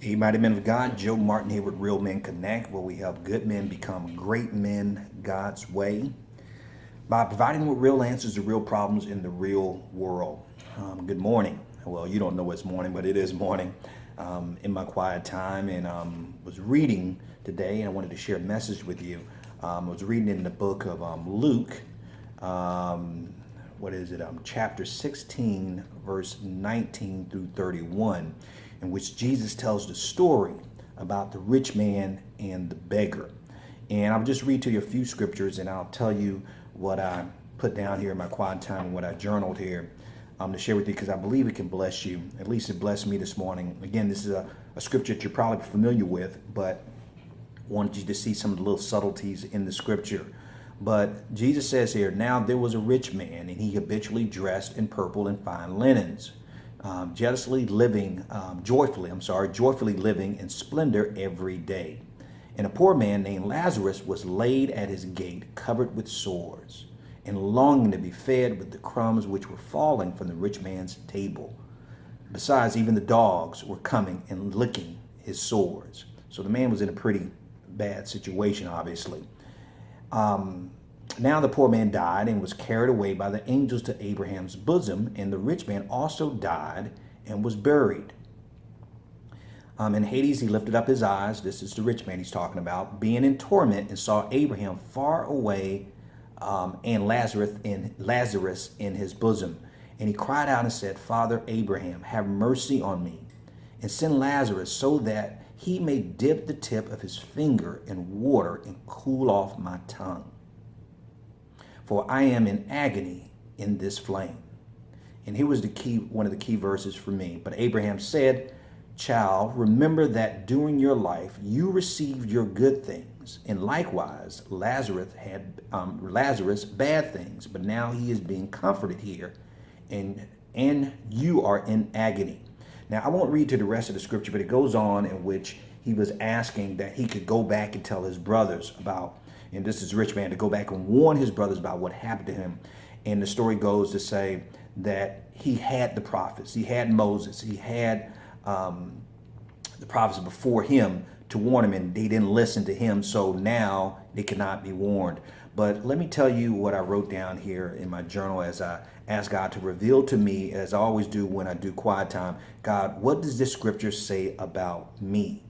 Hey, mighty men of God, Joe Martin here with Real Men Connect, where we help good men become great men God's way by providing them with real answers to real problems in the real world. Good morning. Well, you don't know it's morning, but it is morning in my quiet time, and was reading today, and I wanted to share a message with you. I was reading in the book of Luke, what is it? Chapter 16, verse 19 through 31, in which Jesus tells the story about the rich man and the beggar. And I'll just read to you a few scriptures, and I'll tell you what I put down here in my quiet time and what I journaled here to share with you, because I believe it can bless you. At least it blessed me this morning. Again, this is a scripture that you're probably familiar with, but wanted you to see some of the little subtleties in the scripture. But Jesus says here, now there was a rich man, and he habitually dressed in purple and fine linens, joyfully living in splendor every day. And a poor man named Lazarus was laid at his gate, covered with sores, and longing to be fed with the crumbs which were falling from the rich man's table. Besides, even the dogs were coming and licking his sores. So the man was in a pretty bad situation, obviously. Now the poor man died and was carried away by the angels to Abraham's bosom, and the rich man also died and was buried. In Hades, he lifted up his eyes. This is the rich man he's talking about, being in torment, and saw Abraham far away, and Lazarus in his bosom. And he cried out and said, Father Abraham, have mercy on me, and send Lazarus so that he may dip the tip of his finger in water and cool off my tongue, for I am in agony in this flame. And here was one of the key verses for me. But Abraham said, Child, remember that during your life you received your good things, and likewise Lazarus had bad things, but now he is being comforted here, and you are in agony. Now, I won't read to the rest of the scripture, but it goes on in which he was asking that he could go back and tell his brothers about, and this is rich man, to go back and warn his brothers about what happened to him. And the story goes to say that he had the prophets, he had Moses, he had the prophets before him to warn him, and they didn't listen to him, so now they cannot be warned. But let me tell you what I wrote down here in my journal as I asked God to reveal to me, as I always do when I do quiet time. God, what does this scripture say about me?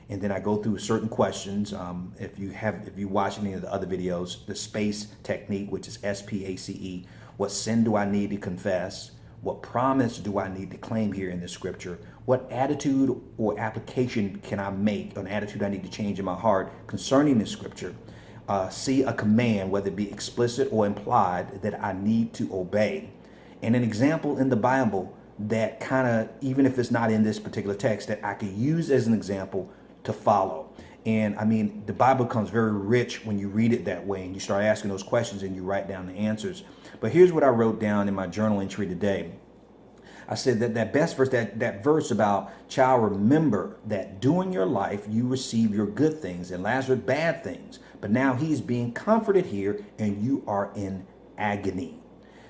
And then I go through certain questions. If you watch any of the other videos, the SPACE technique, which is SPACE, what sin do I need to confess? What promise do I need to claim here in this scripture? What attitude or application can I make, an attitude I need to change in my heart concerning this scripture? See a command, whether it be explicit or implied, that I need to obey. And an example in the Bible that kind of, even if it's not in this particular text, that I could use as an example to follow. And I mean, the Bible becomes very rich when you read it that way and you start asking those questions and you write down the answers. But here's what I wrote down in my journal entry today. I said that best verse, that verse about, child, remember that during your life you receive your good things and Lazarus bad things, but now he's being comforted here and you are in agony.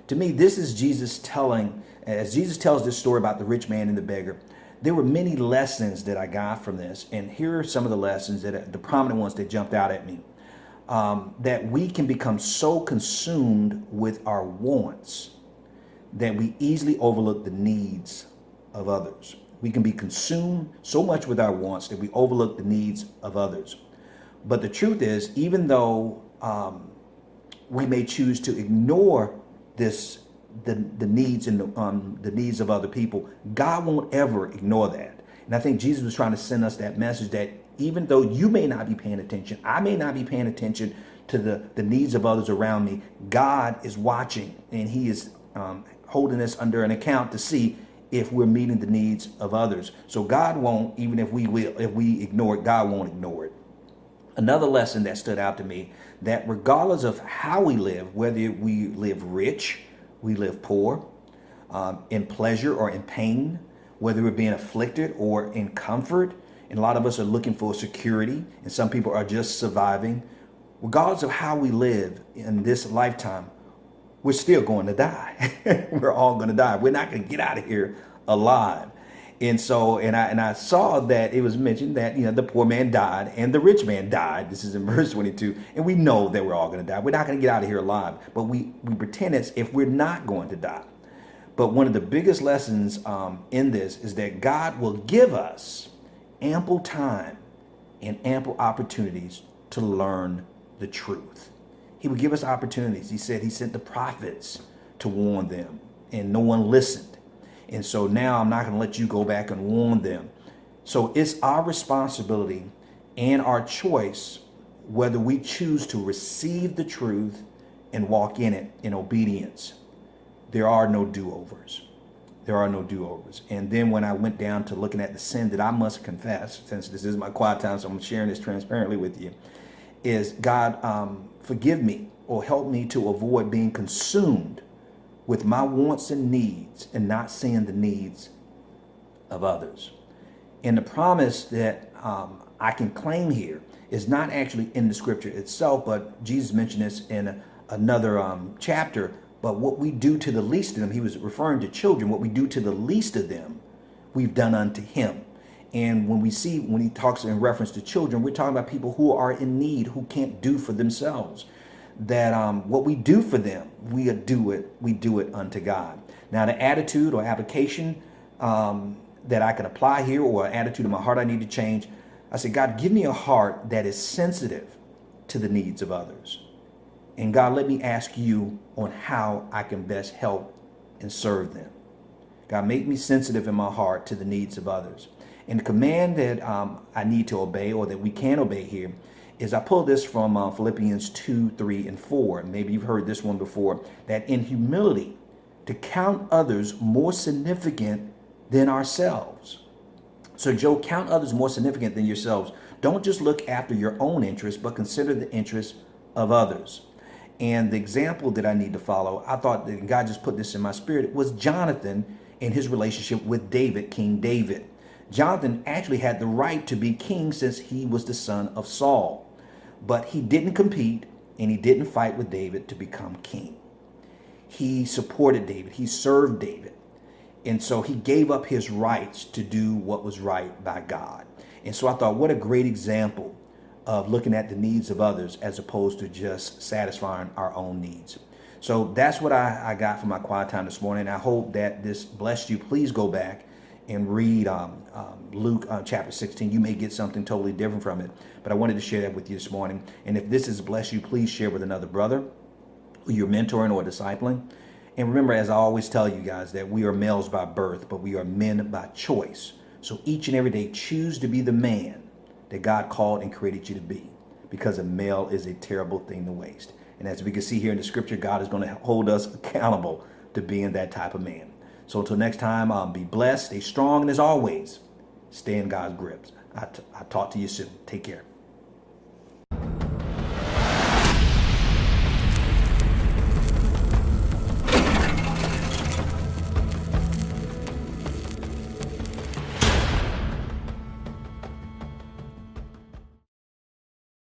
To me, this is Jesus telling, as Jesus tells this story about the rich man and the beggar, there were many lessons that I got from this. And here are some of the lessons, that the prominent ones that jumped out at me. That we can become so consumed with our wants that we easily overlook the needs of others. We can be consumed so much with our wants that we overlook the needs of others. But the truth is, even though we may choose to ignore the needs and the needs of other people, God won't ever ignore that. And I think Jesus was trying to send us that message that even though you may not be paying attention, I may not be paying attention to the needs of others around me, God is watching, and he is holding us under an account to see if we're meeting the needs of others. So God won't, even if we ignore it, God won't ignore it. Another lesson that stood out to me, that regardless of how we live, whether we live rich, we live poor, in pleasure or in pain, whether we're being afflicted or in comfort, and a lot of us are looking for security, and some people are just surviving. Regardless of how we live in this lifetime, we're still going to die. We're all going to die. We're not going to get out of here alive. And so, and I saw that it was mentioned that, the poor man died and the rich man died. This is in verse 22. And we know that we're all going to die. We're not going to get out of here alive, but we pretend as if we're not going to die. But one of the biggest lessons in this is that God will give us ample time and ample opportunities to learn the truth. He would give us opportunities. He said he sent the prophets to warn them, and no one listened. And so now I'm not going to let you go back and warn them. So it's our responsibility and our choice whether we choose to receive the truth and walk in it in obedience. There are no do-overs. There are no do-overs. And then when I went down to looking at the sin that I must confess, since this is my quiet time, so I'm sharing this transparently with you, is God, forgive me or help me to avoid being consumed with my wants and needs and not seeing the needs of others. And the promise that I can claim here is not actually in the scripture itself, but Jesus mentioned this in another chapter. But what we do to the least of them, he was referring to children, what we do to the least of them, we've done unto him. And when he talks in reference to children, we're talking about people who are in need, who can't do for themselves. That what we do for them, we do it unto God. Now, the attitude or application that I can apply here, or an attitude in my heart I need to change, I say, God, give me a heart that is sensitive to the needs of others. And God, let me ask you on how I can best help and serve them. God, make me sensitive in my heart to the needs of others. And the command that I need to obey, or that we can obey here, is I pull this from Philippians 2, 3, and 4. Maybe you've heard this one before, that in humility, to count others more significant than ourselves. So Joe, count others more significant than yourselves. Don't just look after your own interests, but consider the interests of others. And the example that I need to follow, I thought that God just put this in my spirit, was Jonathan in his relationship with David, King David. Jonathan actually had the right to be king since he was the son of Saul. But he didn't compete and he didn't fight with David to become king. He supported David. He served David. And so he gave up his rights to do what was right by God. And so I thought, what a great example of looking at the needs of others as opposed to just satisfying our own needs. So that's what I got for my quiet time this morning. I hope that this blessed you. Please go back and read Luke chapter 16. You may get something totally different from it, but I wanted to share that with you this morning. And if this has blessed you, please share with another brother who you're mentoring or discipling. And remember, as I always tell you guys, that we are males by birth, but we are men by choice. So each and every day, choose to be the man that God called and created you to be, because a male is a terrible thing to waste. And as we can see here in the scripture, God is going to hold us accountable to being that type of man. So until next time, be blessed, stay strong, and as always, stay in God's grips. I'll talk to you soon. Take care.